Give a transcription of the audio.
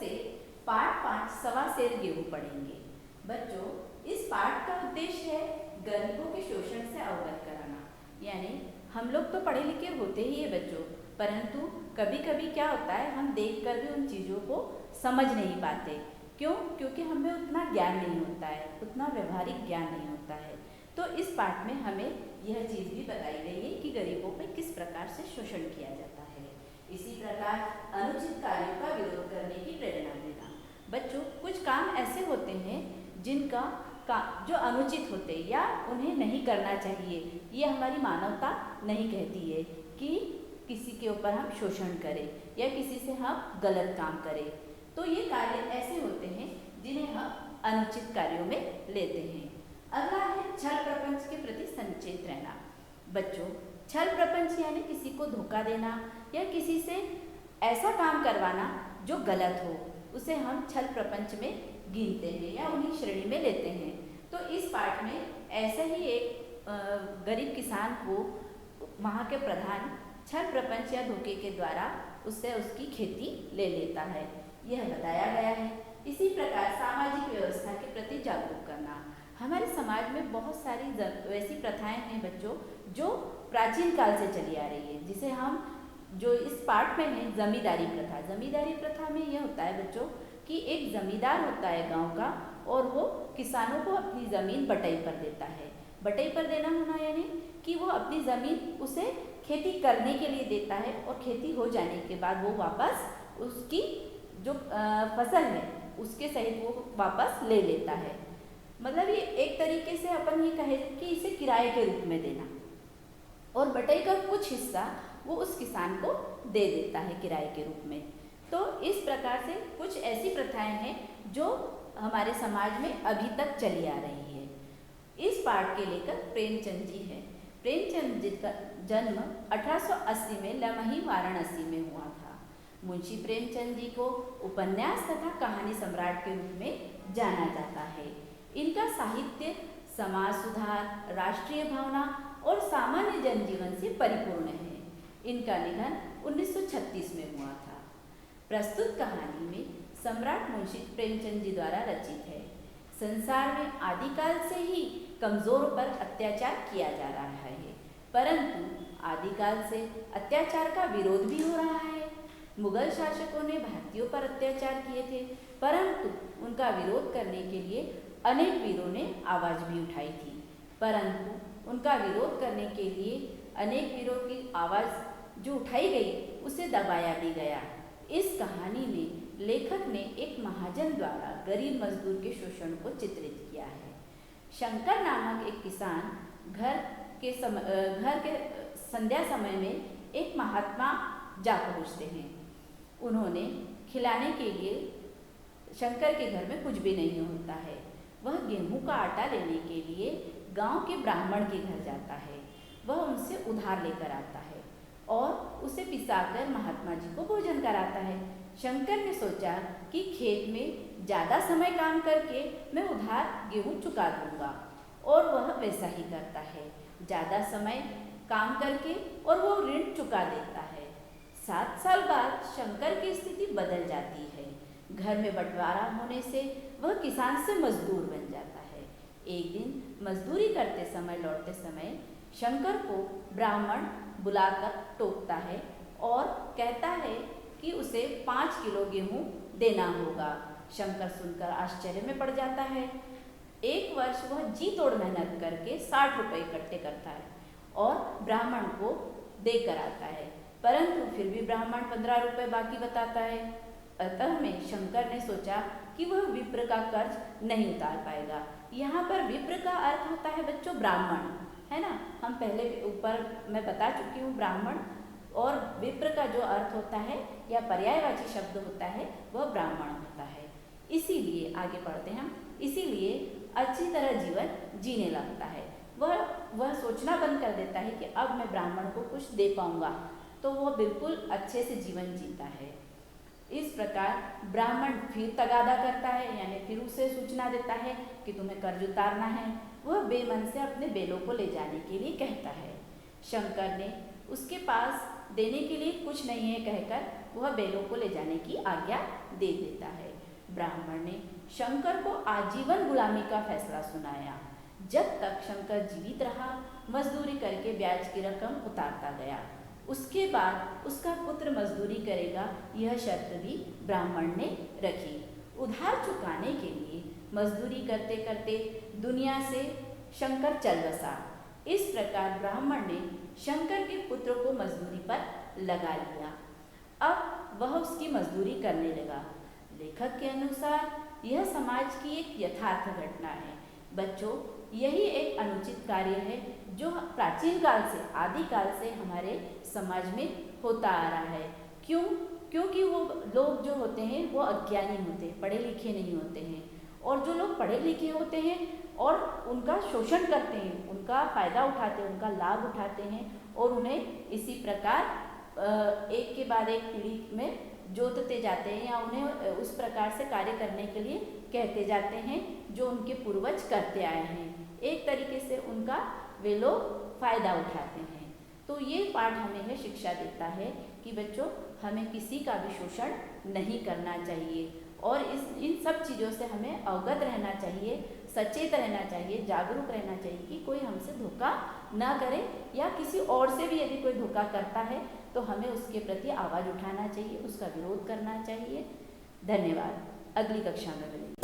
से पाठ 5 सवा सेर गेहूँ पढ़ेंगे। बच्चों, इस पाठ का उद्देश्य है गरीबों के शोषण से अवगत कराना। यानी हम लोग तो पढ़े लिखे होते ही है बच्चों, परंतु कभी कभी क्या होता है, हम देख कर भी उन चीज़ों को समझ नहीं पाते। क्यों? क्योंकि हमें उतना ज्ञान नहीं होता है, उतना व्यवहारिक ज्ञान नहीं होता है। तो इस पाठ में हमें यह चीज़ भी बताई गई है कि गरीबों पर किस प्रकार से शोषण किया जाता है। इसी प्रकार अनुचित कार्यों का विरोध करने की प्रेरणा देना। बच्चों, कुछ काम ऐसे होते हैं जिनका जो अनुचित होते या उन्हें नहीं करना चाहिए, ये हमारी मानवता नहीं कहती है कि किसी के ऊपर हम शोषण करें या किसी से हम गलत काम करें। तो ये कार्य ऐसे होते हैं जिन्हें हम अनुचित कार्यों में लेते हैं। अगला है छल प्रपंच के प्रति सचेत रहना। बच्चों, छल प्रपंच यानी किसी को धोखा देना या किसी से ऐसा काम करवाना जो गलत हो, उसे हम छल प्रपंच में गिनते हैं या उन्हीं श्रेणी में लेते हैं। तो इस पाठ में ऐसा ही एक गरीब किसान को वहाँ के प्रधान छल प्रपंच या धोखे के द्वारा उससे उसकी खेती ले लेता है, यह बताया गया है। इसी प्रकार सामाजिक व्यवस्था के प्रति जागरूक करना। हमारे समाज में बहुत सारी वैसी प्रथाएं हैं बच्चों जो प्राचीन काल से चली आ रही है, जिसे हम जो इस पाठ में है जमींदारी प्रथा। जमींदारी प्रथा में यह होता है बच्चों कि एक जमींदार होता है गांव का और वो किसानों को अपनी ज़मीन बटाई पर देता है। बटाई पर देना होना यानी कि वो अपनी ज़मीन उसे खेती करने के लिए देता है और खेती हो जाने के बाद वो वापस उसकी जो फसल है उसके सहित वो वापस ले लेता है। मतलब ये एक तरीके से अपन ये कहें कि इसे किराए के रूप में देना, और बटाई का कुछ हिस्सा वो उस किसान को दे देता है किराए के रूप में। तो इस प्रकार से कुछ ऐसी प्रथाएं हैं जो हमारे समाज में अभी तक चली आ रही है। इस पाठ के लेखक प्रेमचंद जी हैं। प्रेमचंद जी का जन्म 1880 में लमही वाराणसी में हुआ था। मुंशी प्रेमचंद जी को उपन्यास तथा कहानी सम्राट के रूप में जाना जाता है। इनका साहित्य समाज सुधार, राष्ट्रीय भावना और सामान्य जनजीवन से परिपूर्ण है। इनका निधन 1936 में हुआ था। प्रस्तुत कहानी में सम्राट मुंशी प्रेमचंद जी द्वारा रचित है। संसार में आदिकाल से ही कमजोरों पर अत्याचार किया जा रहा है, परंतु आदिकाल से अत्याचार का विरोध भी हो रहा है। मुगल शासकों ने भारतीयों पर अत्याचार किए थे, परंतु उनका विरोध करने के लिए अनेक वीरों ने आवाज़ भी उठाई थी, परंतु उनका विरोध करने के लिए अनेक वीरों की आवाज़ जो उठाई गई उसे दबाया भी गया। इस कहानी में लेखक ने एक महाजन द्वारा गरीब मजदूर के शोषण को चित्रित किया है। शंकर नामक एक किसान घर के संध्या समय में एक महात्मा जा पहुँचते हैं। उन्होंने खिलाने के लिए, शंकर के घर में कुछ भी नहीं होता है, वह गेहूं का आटा लेने के लिए गांव के ब्राह्मण के घर जाता है। वह उनसे उधार लेकर आता है और उसे पिसाकर महात्मा जी को भोजन कराता है। शंकर ने सोचा कि खेत में ज़्यादा समय काम करके मैं उधार गेहूं चुका दूंगा, और वह वैसा ही करता है। ज़्यादा समय काम करके और वो ऋण चुका देता है। 7 साल बाद शंकर की स्थिति बदल जाती है। घर में बंटवारा होने से वह किसान से मजदूर बन जाता है। एक दिन मजदूरी करते समय लौटते समय शंकर को ब्राह्मण बुलाकर टोकता है और कहता है कि उसे 5 किलो गेहूँ देना होगा। शंकर सुनकर आश्चर्य में पड़ जाता है। एक वर्ष वह जी तोड़ मेहनत करके 60 रुपये इकट्ठे करता है और ब्राह्मण को देकर आता है, परंतु फिर भी ब्राह्मण 15 रुपये बाकी बताता है। अतः में शंकर ने सोचा कि वह विप्र का कर्ज नहीं उतार पाएगा। यहाँ पर विप्र का अर्थ होता है बच्चों ब्राह्मण, है ना। हम पहले ऊपर मैं बता चुकी हूँ, ब्राह्मण और विप्र का जो अर्थ होता है या पर्यायवाची शब्द होता है वह ब्राह्मण होता है। इसीलिए आगे पढ़ते हैं हम, इसीलिए अच्छी तरह जीवन जीने लगता है। वह सोचना बंद कर देता है कि अब मैं ब्राह्मण को कुछ दे पाऊंगा, तो वह बिल्कुल अच्छे से जीवन जीता है। इस प्रकार ब्राह्मण फिर तगादा करता है, यानी फिर उसे सूचना देता है कि तुम्हें कर्ज उतारना है। वह बेमन से अपने बेलों को ले जाने के लिए कहता है। शंकर ने उसके पास देने के लिए कुछ नहीं है कहकर वह बैलों को ले जाने की आज्ञा दे देता है। ब्राह्मण ने शंकर को आजीवन गुलामी का फैसला सुनाया। जब तक शंकर जीवित रहा, मजदूरी करके ब्याज की रकम उतारता गया। उसके बाद उसका पुत्र मजदूरी करेगा, यह शर्त भी ब्राह्मण ने रखी। उधार चुकाने के लिए मजदूरी करते करते दुनिया से शंकर चल बसा। इस प्रकार ब्राह्मण ने शंकर के पुत्र को मजदूरी पर लगा लिया। अब वह उसकी मजदूरी करने लगा। लेखक के अनुसार यह समाज की एक यथार्थ घटना है। बच्चों, यही एक अनुचित कार्य है जो प्राचीन काल से, आदि काल से हमारे समाज में होता आ रहा है। क्योंकि वो लोग जो होते हैं वो अज्ञानी होते हैं, पढ़े लिखे नहीं होते हैं। और जो लोग पढ़े लिखे होते हैं और उनका शोषण करते हैं, उनका फ़ायदा उठाते हैं, उनका लाभ उठाते हैं और उन्हें इसी प्रकार एक के बाद एक पीढ़ी में जोतते जाते हैं या उन्हें उस प्रकार से कार्य करने के लिए कहते जाते हैं जो उनके पूर्वज करते आए हैं। एक तरीके से उनका वे लोग फ़ायदा उठाते हैं। तो ये पाठ हमें यह शिक्षा देता है कि बच्चों, हमें किसी का भी शोषण नहीं करना चाहिए और इन सब चीज़ों से हमें अवगत रहना चाहिए, सचेत रहना चाहिए, जागरूक रहना चाहिए कि कोई हमसे धोखा ना करे या किसी और से भी यदि कोई धोखा करता है तो हमें उसके प्रति आवाज़ उठाना चाहिए, उसका विरोध करना चाहिए। धन्यवाद। अगली कक्षा में मिलेंगे।